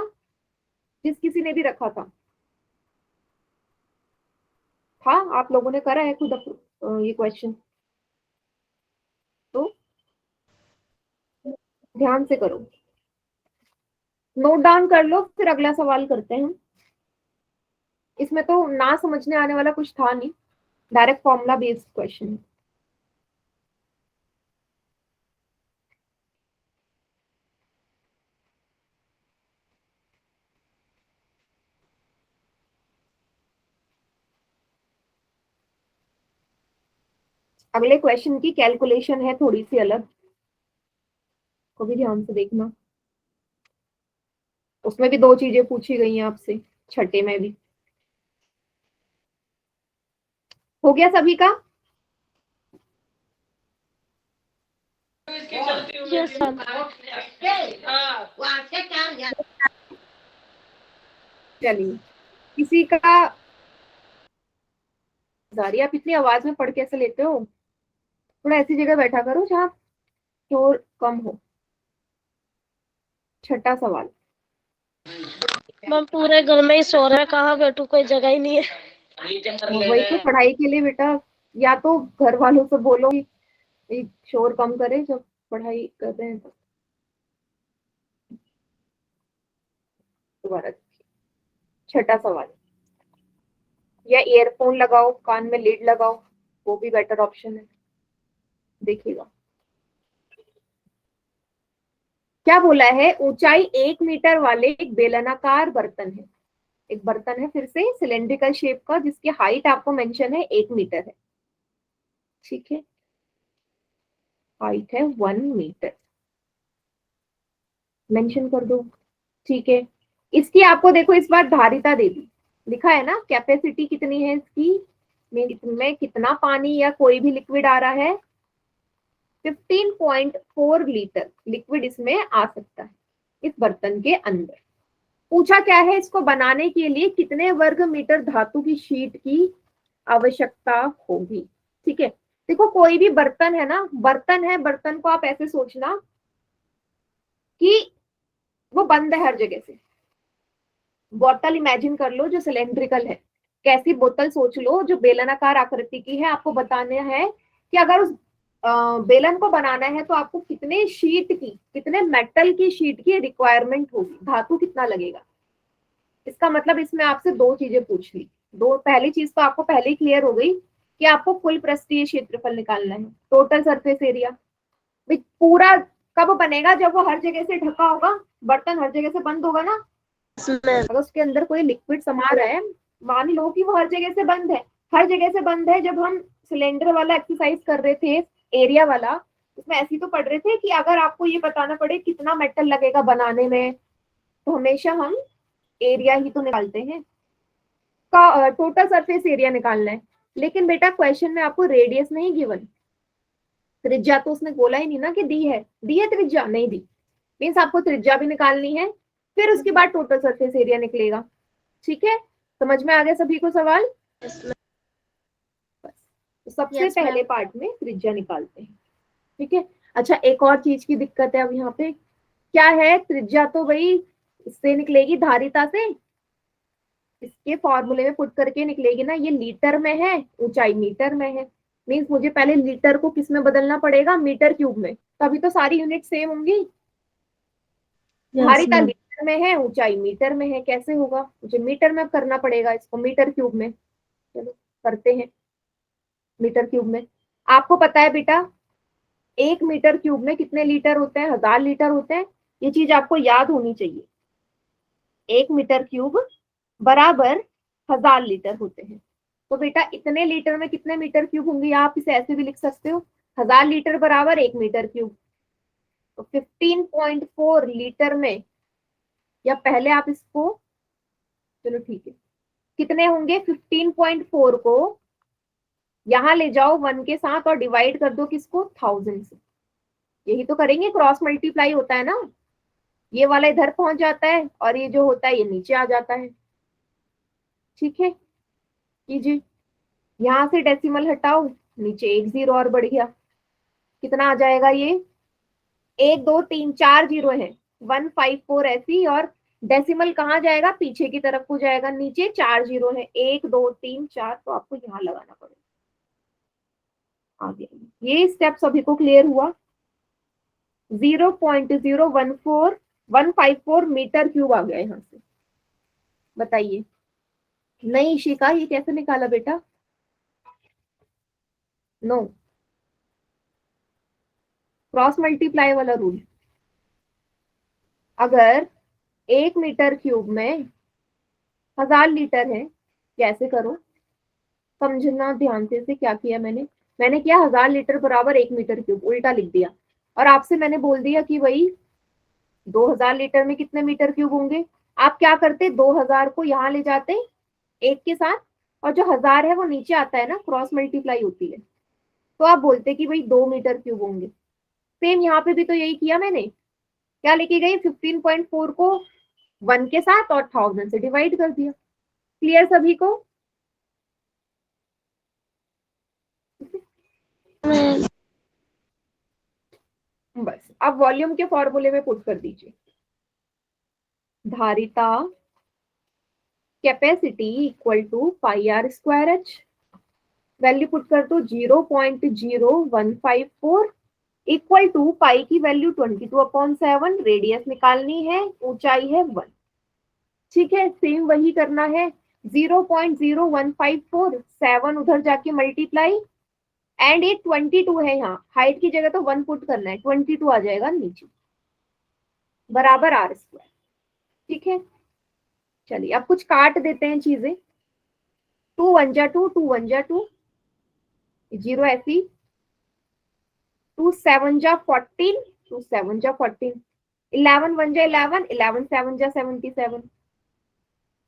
जिस किसी ने भी रखा था आप लोगों ने करा है खुद ये क्वेश्चन, तो ध्यान से करो, नोट डाउन कर लो, फिर अगला सवाल करते हैं। इसमें तो ना समझने आने वाला कुछ था नहीं, डायरेक्ट फॉर्मूला बेस्ड क्वेश्चन। अगले क्वेश्चन की कैलकुलेशन है थोड़ी सी अलग, को भी ध्यान से देखना। उसमें भी 2 चीजें पूछी गई हैं आपसे, छठे में भी। हो गया सभी का, यस मैम। चलिए। किसी का जारी, आप इतनी आवाज में पढ़ कैसे लेते हो, थोड़ा ऐसी जगह बैठा करो जहाँ शोर कम हो। छठा सवाल, मैम पूरे घर में ही सो रहे हैं, कहाँ बैठू, कोई जगह ही नहीं है। वही तो पढ़ाई के लिए बेटा, या तो घर वालों से बोलो कि शोर कम करे जब पढ़ाई कर रहे हैं तो। दोबारा देखिए, छठा सवाल, या ईयरफोन लगाओ, कान में लीड लगाओ, वो भी बेटर ऑप्शन है। देखिएगा क्या बोला है, ऊंचाई 1 मीटर वाले एक बेलनाकार बर्तन है। एक बर्तन है फिर से सिलेंड्रिकल शेप का, जिसकी हाइट आपको मेंशन है 1 मीटर है। ठीक है, हाइट है 1 मीटर, मेंशन कर दो। ठीक है, इसकी आपको देखो इस बार धारिता दे दी, लिखा है ना कैपेसिटी कितनी है इसकी, में कितना पानी या कोई भी लिक्विड आ रहा है, 15.4 लीटर लिक्विड इसमें आ सकता है इस बर्तन के अंदर। पूछा क्या है, इसको बनाने के लिए कितने वर्ग मीटर धातु की शीट की आवश्यकता होगी। ठीक है, देखो कोई भी बर्तन है ना, बर्तन है, बर्तन को आप ऐसे सोचना कि वो बंद है हर जगह से। बोतल इमेजिन कर लो जो सिलेंड्रिकल है, कैसी बोतल सोच लो जो बेलनाकार आकृति की है। आपको बताना है कि अगर उस बेलन को बनाना है तो आपको कितने शीट की, कितने मेटल की शीट की रिक्वायरमेंट होगी, धातु कितना लगेगा। इसका मतलब इसमें आपसे दो चीजें पूछ ली। दो, पहली चीज तो आपको पहले ही क्लियर हो गई कि आपको कुल पृष्ठीय क्षेत्रफल निकालना है, टोटल सरफेस एरिया। पूरा कब बनेगा, जब वो हर जगह से ढका होगा, बर्तन हर जगह से बंद होगा ना। अगर उसके अंदर कोई लिक्विड समा रहा है, मान लो कि वो हर जगह से बंद है, हर जगह से बंद है। जब हम सिलेंडर वाला एक्सरसाइज कर रहे थे, एरिया वाला, उसमें ऐसे तो पढ़ रहे थे कि अगर आपको ये बताना पड़े कितना मेटल लगेगा बनाने में, तो हमेशा हम एरिया ही तो निकालते हैं, का टोटल सरफेस एरिया निकालना है। लेकिन बेटा क्वेश्चन में आपको रेडियस नहीं गिवन, त्रिज्या तो उसने बोला ही नहीं ना कि दी है त्रिज्या नहीं दी, मीन्स आपको त्रिज्या भी निकालनी है, फिर उसके बाद टोटल सरफेस एरिया निकलेगा। ठीक है, समझ में आ गया सभी को सवाल। बस, तो सबसे पहले पार्ट में त्रिज्या निकालते हैं। ठीक है, अच्छा एक और चीज की दिक्कत है अब यहाँ पे, क्या है, त्रिज्या तो भाई इससे निकलेगी, धारिता से, इसके फॉर्मूले में पुट करके निकलेगी ना। ये लीटर में है, ऊंचाई मीटर में है, मीन्स मुझे पहले लीटर को किस में बदलना पड़ेगा, मीटर क्यूब में, तभी तो सारी यूनिट सेम होंगी। धारिता लीटर में है, ऊंचाई मीटर में है, कैसे होगा, मुझे मीटर में करना पड़ेगा इसको, मीटर क्यूब में। चलो करते हैं मीटर क्यूब में। आपको पता है बेटा 1 मीटर क्यूब में कितने लीटर होते हैं, 1000 लीटर होते हैं। ये चीज आपको याद होनी चाहिए, 1 मीटर क्यूब बराबर 1000 लीटर होते हैं। तो बेटा इतने लीटर में कितने मीटर क्यूब होंगे, आप इसे ऐसे भी लिख सकते हो, 1000 लीटर बराबर 1 मीटर क्यूब। तो 15.4 लीटर में, या पहले आप इसको, चलो ठीक है, कितने होंगे, 15.4 को यहां ले जाओ 1 के साथ और डिवाइड कर दो किसको, 1000 से। यही तो करेंगे, क्रॉस मल्टीप्लाई होता है ना, ये वाला इधर पहुंच जाता है और ये जो होता है ये नीचे आ जाता है। ठीक है, कीजिए, यहां से डेसिमल हटाओ, नीचे एक जीरो और बढ़ गया, कितना आ जाएगा ये, 1 2 3 4 जीरो है, 154 ऐसी, और डेसिमल कहाँ जाएगा, पीछे की तरफ को जाएगा, नीचे 4 जीरो है, 1 2 3 4, तो आपको यहाँ लगाना पड़ेगा। आ गया, ये स्टेप सभी को क्लियर हुआ। 0.014154 मीटर क्यूब आ गया यहाँ से। बताइए, नहीं इशिका, ये कैसे निकाला बेटा, नो, क्रॉस मल्टीप्लाई वाला रूल। अगर 1 मीटर क्यूब में 1000 लीटर है, कैसे करो, समझना ध्यान से क्या किया मैंने किया 1000 लीटर बराबर 1 मीटर क्यूब, उल्टा लिख दिया, और आपसे मैंने बोल दिया कि भाई 2000 लीटर में कितने मीटर क्यूब होंगे। आप क्या करते, 2000 को यहाँ ले जाते एक के साथ, और जो 1000 है वो नीचे आता है ना, क्रॉस मल्टीप्लाई होती है, तो आप बोलते कि भाई 2 मीटर क्यूब होंगे। सेम यहाँ पे भी तो यही किया मैंने, क्या लेके गई, 15.4 को 1 के साथ और 1000 से डिवाइड कर दिया। क्लियर सभी को, बस अब वॉल्यूम के फॉर्मूले में पुट कर दीजिए, धारिता capacity equal to pi are square H, value put कर दो 0.0154 इक्वल टू पाई की वैल्यू 22/7, रेडियस निकालनी है, ऊंचाई है 1। ठीक है, सेम वही करना है, 0.0154, 7 उधर जाके मल्टीप्लाई, एंड ये 22 है, यहाँ हाइट की जगह तो 1 पुट करना है, 22 आ जाएगा नीचे, बराबर आर स्क्वायर। ठीक है, चलिए अब कुछ काट देते हैं चीजें, 2 1 जा 2, 2 1 जा 2, 0 ऐसी, 2 7 जा 14, 2 7 जा 14, 11 1 जा 11, 11 7 जा 77।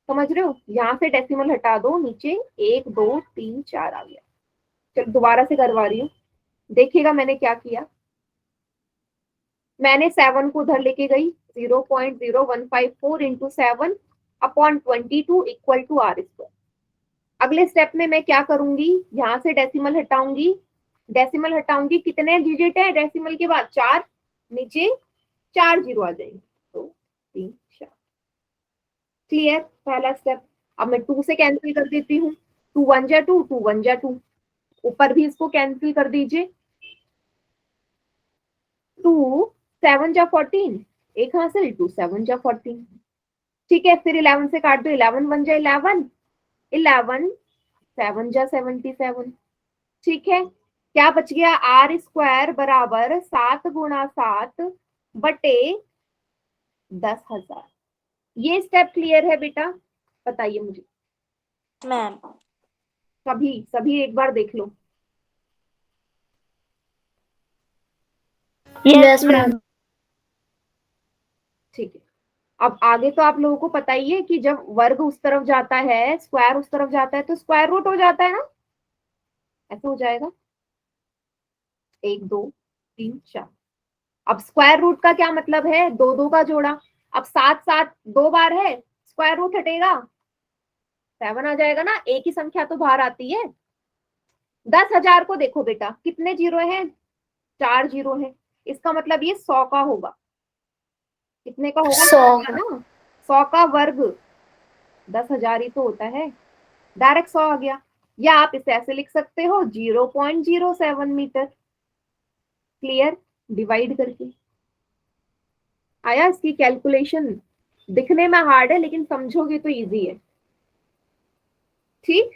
समझ रहे हो, यहाँ से डेसिमल हटा दो, नीचे 1 2 3 4 आ गया। चलो दोबारा से करवा रही हूँ, देखिएगा मैंने क्या किया। मैंने 7 को उधर लेके गई, 0.0154 into 7 upon 22 equal to R square. अगले स्टेप में मैं क्या करूंगी, यहाँ से डेसिमल हटाऊंगी, डेसिमल हटाऊंगी, कितने डिजिट है डेसिमल के बाद 4, नीचे 4 जीरो आ जाएंगे, 2 3 4। क्लियर, पहला स्टेप। अब मैं 2 से कैंसिल कर देती हूँ, 2 1 जा 2, 2 1 जा 2, ऊपर भी इसको कैंसिल कर दीजिए, 2 7 जा 14, एक हासिल, 2 7 जा 14। ठीक है, फिर 11 से काट दो, 11 1 जा 11, 11 7 जा 77। ठीक है, क्या बच गया, आर स्क्वायर बराबर 7 गुणा 7 बटे 10,000। ये स्टेप क्लियर है बेटा, बताइए मुझे। मैम सभी सभी एक बार देख लो। Yes ma'am. ठीक है, अब आगे तो आप लोगों को पता ही है कि जब वर्ग उस तरफ जाता है, स्क्वायर उस तरफ जाता है, तो स्क्वायर रूट हो जाता है ना, ऐसे हो जाएगा, 1 2 3 4। अब स्क्वायर रूट का क्या मतलब है, दो दो का जोड़ा। अब 7 7 2 बार है, स्क्वायर रूट हटेगा 7 आ जाएगा ना, एक ही संख्या तो बाहर आती है। 10,000 को देखो बेटा, कितने जीरो हैं, 4 जीरो हैं, इसका मतलब ये 100 का होगा। कितने का होगा, 100 का ना, 100 का वर्ग 10,000 ही तो होता है, डायरेक्ट 100 आ गया। या आप इसे ऐसे लिख सकते हो 0.07 मीटर। क्लियर, डिवाइड करके आया। इसकी कैलकुलेशन दिखने में हार्ड है, लेकिन समझोगे तो इजी है। ठीक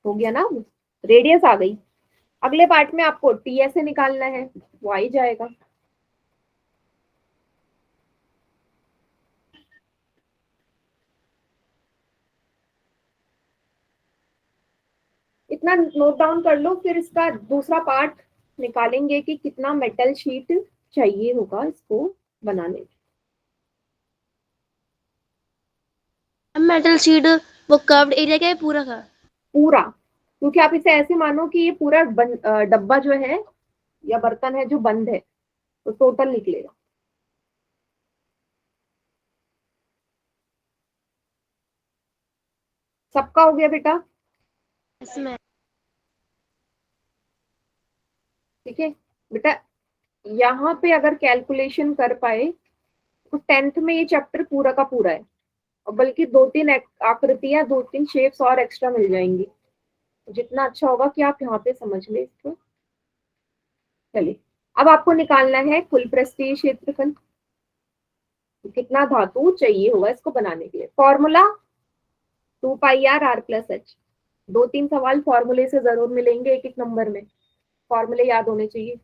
हो गया ना, रेडियस आ गई। अगले पार्ट में आपको टी ऐसे निकालना है, वो आ ही जाएगा। इतना नोट डाउन कर लो, फिर इसका दूसरा पार्ट निकालेंगे कि कितना मेटल शीट चाहिए होगा इसको बनाने में। मेटल शीट वो कर्व्ड एरिया क्या है पूरा का? पूरा, क्योंकि आप इसे ऐसे मानो कि ये पूरा डब्बा जो है या बर्तन है जो बंद है, तो टोटल निकलेगा। सबका हो गया बेटा? Yes ma'am. ठीक है बेटा, यहाँ पे अगर कैलकुलेशन कर पाए तो 10th में ये चैप्टर पूरा का पूरा है, और बल्कि 2 3 आकृतियां, 2 3 शेप्स और एक्स्ट्रा मिल जाएंगी। जितना अच्छा होगा कि आप यहाँ पे समझ ले इसको। चलिए, अब आपको निकालना है कुल पृष्ठीय क्षेत्रफल, कितना धातु चाहिए होगा इसको बनाने के लिए। Formula 2 pi r r plus h. 2 3 सवाल फॉर्मूले से जरूर मिलेंगे, एक एक नंबर में फॉर्मूले याद होने चाहिए।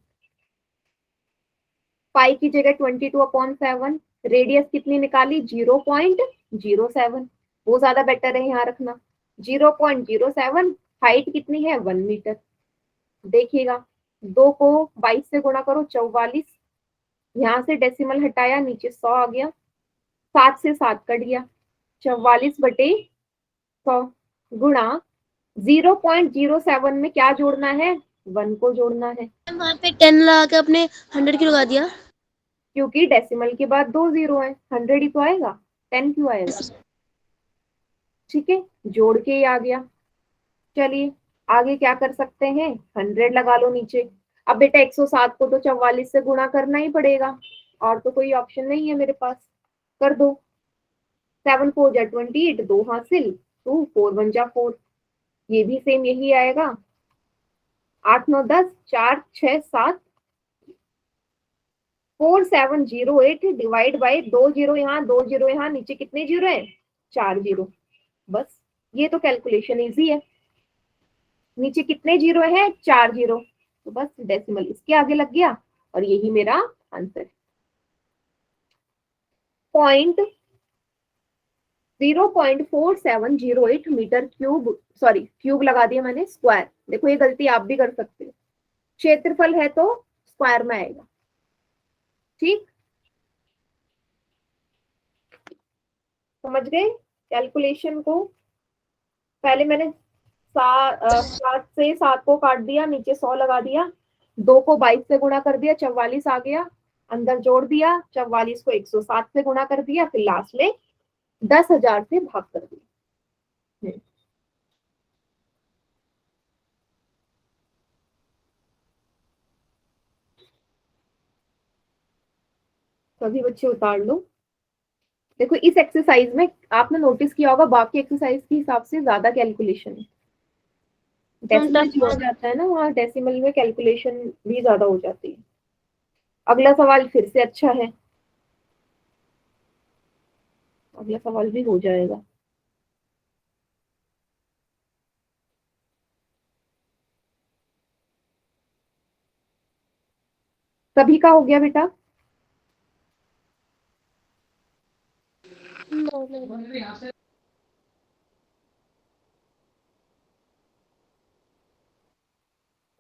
पाई की जगह 22/7, रेडियस कितनी निकाली, 0.07, वो ज्यादा बेटर है यहाँ रखना, 0.07। हाइट कितनी है, 1 मीटर। देखिएगा, 2 को 22 से गुणा करो, 44, यहाँ से डेसिमल हटाया, नीचे 100 आ गया, 7 से 7 कट गया, 44/100 गुणा 0.07 में क्या जोड़ना है, 1 को जोड़ना है, वहाँ पे 10 लगा के अपने 100 की लगा दिया। क्योंकि डेसिमल के बाद 2 जीरो है, 100 ही तो आएगा, 10 क्यों आएगा। ठीक है, जोड़ के ही आ गया। चलिए आगे क्या कर सकते हैं, 100 लगा लो नीचे, अब बेटा 107 को तो 44 से गुणा करना ही पड़ेगा, और तो कोई ऑप्शन नहीं है मेरे पास। कर दो। 7 4 जा 28, 2 हासिल, 2 4 1 जा 4, ये भी सेम यही आएगा। 8 9 10, 4 6 7, 4 7 0 8 डिवाइड बाई 2 जीरो यहाँ, 2 जीरो यहाँ, नीचे कितने जीरो है? 4 जीरो। बस ये तो कैलकुलेशन इजी है। नीचे कितने जीरो है? 4 जीरो। तो बस डेसिमल इसके आगे लग गया और यही मेरा आंसर है। Point 0.4708 metre cube, sorry cube लगा दिया मैंने, स्क्वायर। देखो ये गलती आप भी कर सकते हो, क्षेत्रफल है तो स्क्वायर में आएगा। ठीक, समझ गए कैलकुलेशन को? पहले मैंने 7 से 7 को काट दिया, नीचे 100 लगा दिया, 2 को 22 से गुणा कर दिया, 44 आ गया, अंदर जोड़ दिया, 44 को 107 से गुणा कर दिया, फिर लास्ट में 10,000 से भाग कर दिया। सभी बच्चे उतार लो। देखो इस एक्सरसाइज में आपने नोटिस किया होगा बाकी एक्सरसाइज के हिसाब से ज्यादा कैलकुलेशन है। डेसिमल जो हो जाता है ना, वहाँ डेसिमल में कैलकुलेशन भी ज्यादा हो जाती है। अगला सवाल फिर से अच्छा है, अगला सवाल भी हो जाएगा। सभी का हो गया बेटा?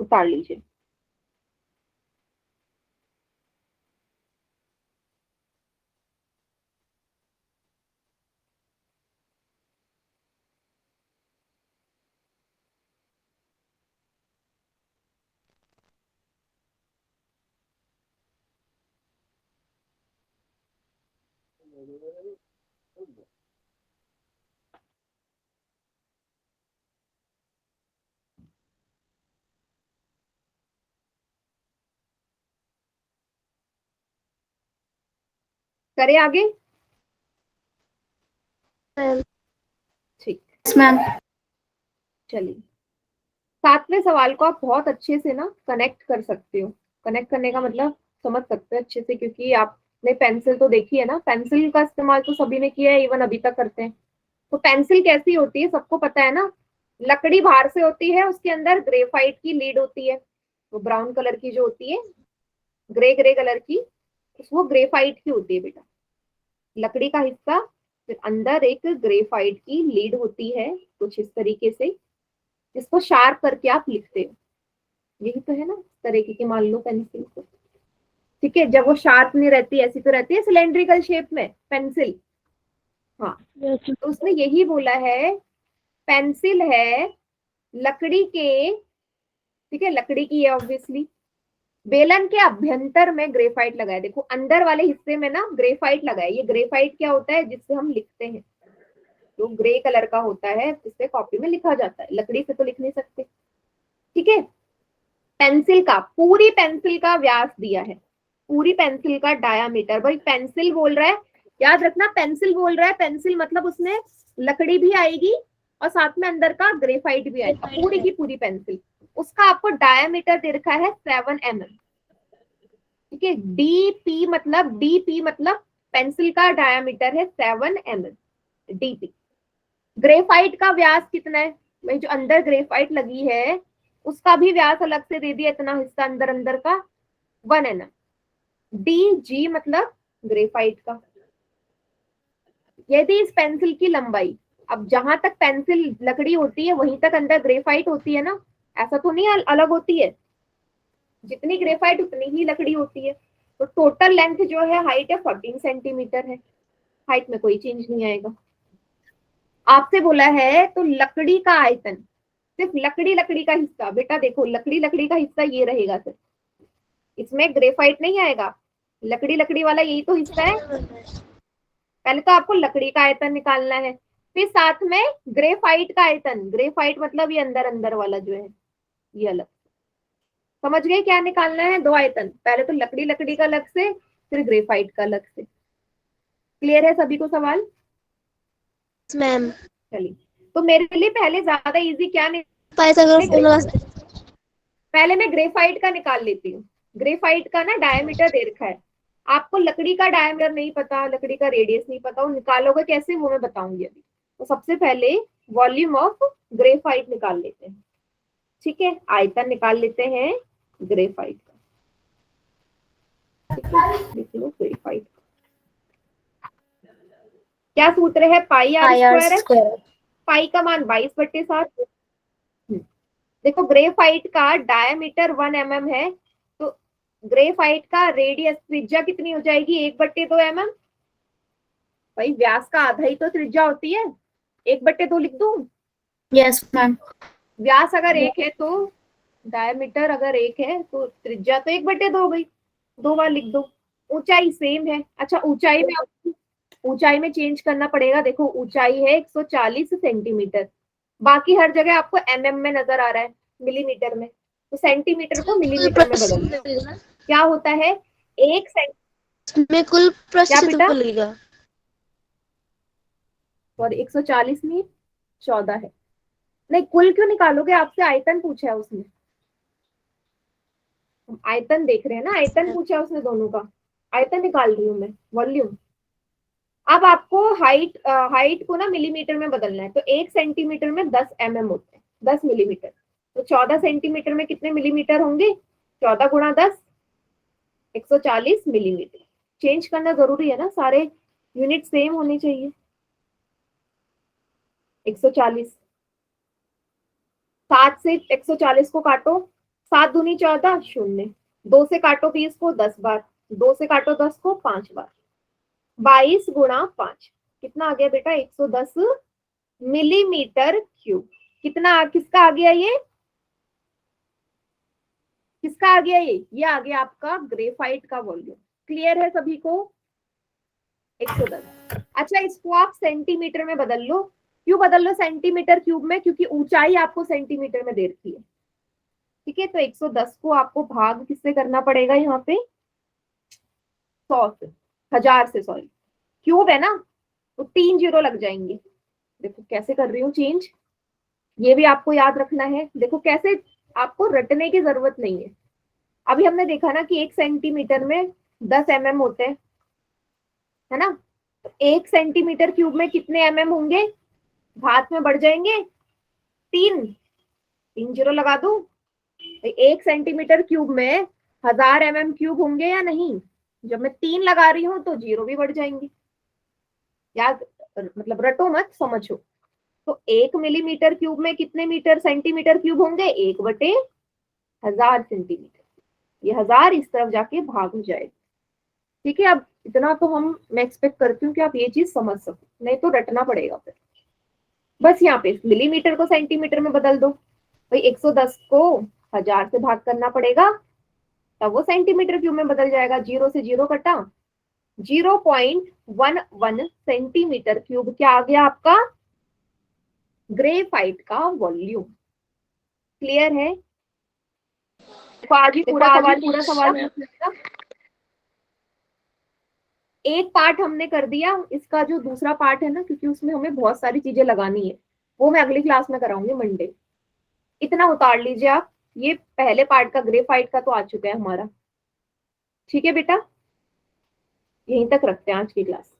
उतार लीजिए। करें आगे? ठीक, मैम। चलिए 7वें सवाल को आप बहुत अच्छे से ना कनेक्ट कर सकते हो। कनेक्ट करने का मतलब समझ सकते हो अच्छे से, क्योंकि आपने पेंसिल तो देखी है ना, पेंसिल का इस्तेमाल तो सभी ने किया है, इवन अभी तक करते हैं। तो पेंसिल कैसी होती है सबको पता है ना, लकड़ी बाहर से होती है, उसके अंदर ग्रेफाइट की लीड होती है, वो ब्राउन कलर की जो होती है, ग्रे ग्रे कलर की, वो ग्रेफाइट की होती है बेटा, लकड़ी का हिस्सा, फिर अंदर एक ग्रेफाइट की लीड होती है कुछ इस तरीके से, जिसको शार्प करके आप लिखते हो। यही तो है ना, इस तरीके की मान लो पेंसिल को। ठीक है, जब वो शार्प नहीं रहती, ऐसी तो रहती है सिलेंड्रिकल शेप में पेंसिल। हाँ, तो उसने यही बोला है पेंसिल है लकड़ी के, ठीक है लकड़ी की है ऑब्वियसली, बेलन के अभ्यंतर में ग्रेफाइट लगाए। देखो अंदर वाले हिस्से में ना ग्रेफाइट लगाए। ये ग्रेफाइट क्या होता है? जिससे हम लिखते हैं, जो ग्रे कलर का होता है, जिससे कॉपी में लिखा जाता है। लकड़ी से तो लिख नहीं सकते। ठीक है, पेंसिल का, पूरी पेंसिल का व्यास दिया है, पूरी पेंसिल का डायामीटर। भाई पेंसिल बोल रहा है, याद रखना पेंसिल बोल रहा है, पेंसिल मतलब उसमें लकड़ी भी आएगी और साथ में अंदर का ग्रेफाइट भी आएगा, पूरी की पूरी पेंसिल। उसका आपको डायामीटर दे रखा है 7 mm। ठीक है, डीपी मतलब पेंसिल का डायामीटर है 7 mm डीपी। ग्रेफाइट का व्यास कितना है? भाई जो अंदर ग्रेफाइट लगी है उसका भी व्यास अलग से दे दिया, इतना हिस्सा अंदर अंदर का 1 mm। डी जी मतलब ग्रेफाइट का। यदि इस पेंसिल की लंबाई, अब जहां तक पेंसिल लकड़ी होती है वहीं तक अंदर ग्रेफाइट होती है ना, ऐसा तो नहीं अलग होती है, जितनी ग्रेफाइट उतनी ही लकड़ी होती है। तो टोटल लेंथ जो है, हाइट है 14 सेंटीमीटर है, हाइट में कोई चेंज नहीं आएगा। आपसे बोला है तो लकड़ी का आयतन, सिर्फ लकड़ी लकड़ी का हिस्सा, बेटा देखो लकड़ी लकड़ी का हिस्सा ये रहेगा सिर्फ, इसमें ग्रेफाइट नहीं आएगा, लकड़ी लकड़ी वाला यही तो हिस्सा है। पहले तो आपको लकड़ी का आयतन निकालना है, फिर साथ में ग्रेफाइट का आयतन, ग्रेफाइट मतलब ये अंदर अंदर वाला जो है, ये अलग। समझ गए क्या निकालना है? दो आयतन, पहले तो लकड़ी लकड़ी का अलग से, फिर ग्रेफाइट का अलग से। क्लियर है सभी को सवाल? मैम चलिए, तो मेरे लिए पहले ज्यादा इजी क्या पाइथागोरस फॉर्मूला पहले मैं ग्रेफाइट का निकाल लेती हूँ। ग्रेफाइट का ना डायमीटर दे रखा है, आपको लकड़ी का डायमीटर नहीं पता, लकड़ी का रेडियस नहीं पता, वो निकालोगे कैसे वो मैं बताऊंगी अभी। तो सबसे पहले वॉल्यूम ऑफ ग्रेफाइट निकाल लेते हैं। ठीक है, आयतन निकाल लेते हैं ग्रेफाइट का। लिख लो ग्रेफाइट। क्या सूत्र है? पाई आर स्क्वायर है। पाई का मान 22/7। देखो ग्रेफाइट का डायमीटर 1 mm है, तो ग्रेफाइट का रेडियस त्रिज्या कितनी हो जाएगी? 1/2 mm। भाई व्यास का आधा ही तो त्रिज्या होती है, 1/2 लिख दूं? Yes ma'am. व्यास अगर 1 है तो डायमीटर अगर 1 है तो त्रिज्या तो 1/2 हो गई, 2 बार लिख दो। ऊंचाई सेम है। अच्छा, ऊंचाई में चेंज करना पड़ेगा। देखो ऊंचाई है 140 सेंटीमीटर, बाकी हर जगह आपको mm में नजर आ रहा है, मिलीमीटर में, तो सेंटीमीटर को मिलीमीटर में बदल दो। क्या होता है? एक में कुल क्या बेटा? क्षेत्रफल लगेगा। और 140 नहीं 14 है। नहीं, कुल क्यों निकालोगे? आपसे आयतन पूछा है उसने, आयतन देख रहे हैं ना, आयतन पूछा है उसने दोनों का, आयतन निकाल रही हूँ मैं, वॉल्यूम। अब आपको हाइट को ना मिलीमीटर में बदलना है, तो 1 सेंटीमीटर में 10 mm होते हैं, 10 मिलीमीटर। तो 14 सेंटीमीटर में कितने मिलीमीटर होंगे? 14 गुणा 10, 140 मिलीमीटर। चेंज करना जरूरी है ना, सारे यूनिट सेम होने चाहिए। 140, 7 से 140 को काटो, 7 दूनी 14, शून्य। 2 से काटो 20 को 10 बार, 2 से काटो 10 को 5 बार। 22 गुणा 5 कितना आ गया बेटा? 110 मिलीमीटर क्यूब। कितना, किसका आ गया ये? किसका आ गया ये आ गया आपका ग्रेफाइट का वॉल्यूम। क्लियर है सभी को? 110। अच्छा, इसको आप सेंटीमीटर में बदल लो। क्यों बदल लो सेंटीमीटर क्यूब में? क्योंकि ऊंचाई आपको सेंटीमीटर में दे रखी है। ठीक है, तो 110 को आपको भाग किससे करना पड़ेगा? यहाँ पे 100 से, 1000 से, सॉरी, क्यूब है ना, तो 3 जीरो लग जाएंगे। देखो कैसे कर रही हूँ चेंज, ये भी आपको याद रखना है। देखो कैसे, आपको रटने की जरूरत नहीं है। अभी हमने देखा ना कि 1 सेंटीमीटर में 10 mm होते हैं, है ना? तो 1 सेंटीमीटर क्यूब में कितने mm होंगे? घात में बढ़ जाएंगे, 3 जीरो लगा दूं। 1 सेंटीमीटर क्यूब में 1000 mm क्यूब होंगे या नहीं? जब मैं 3 लगा रही हूँ तो जीरो भी बढ़ जाएंगे। याद, मतलब रटो मत, समझो। तो 1 मिलीमीटर क्यूब में कितने मीटर सेंटीमीटर क्यूब होंगे? 1/1000 सेंटीमीटर। ये 1000 इस तरफ जाके भाग हो जाएगा। ठीक है, अब इतना तो मैं एक्सपेक्ट करती हूँ कि आप ये चीज समझ सको, नहीं तो रटना पड़ेगा फिर। बस यहाँ पे मिलीमीटर को सेंटीमीटर में बदल दो। भाई 110 को 1000 से भाग करना पड़ेगा, तब वो सेंटीमीटर क्यूब में बदल जाएगा। 0 से 0 कटा, 0.11 सेंटीमीटर क्यूब क्या आ गया आपका? ग्रेफाइट का वॉल्यूम। क्लियर है? तो आज ही पूरा सवाल एक पार्ट हमने कर दिया। इसका जो दूसरा पार्ट है ना, क्योंकि उसमें हमें बहुत सारी चीजें लगानी है, वो मैं अगली क्लास में कराऊंगी मंडे। इतना उतार लीजिए आप, ये पहले पार्ट का ग्रेफाइट का तो आ चुका है हमारा। ठीक है बेटा, यहीं तक रखते हैं आज की क्लास।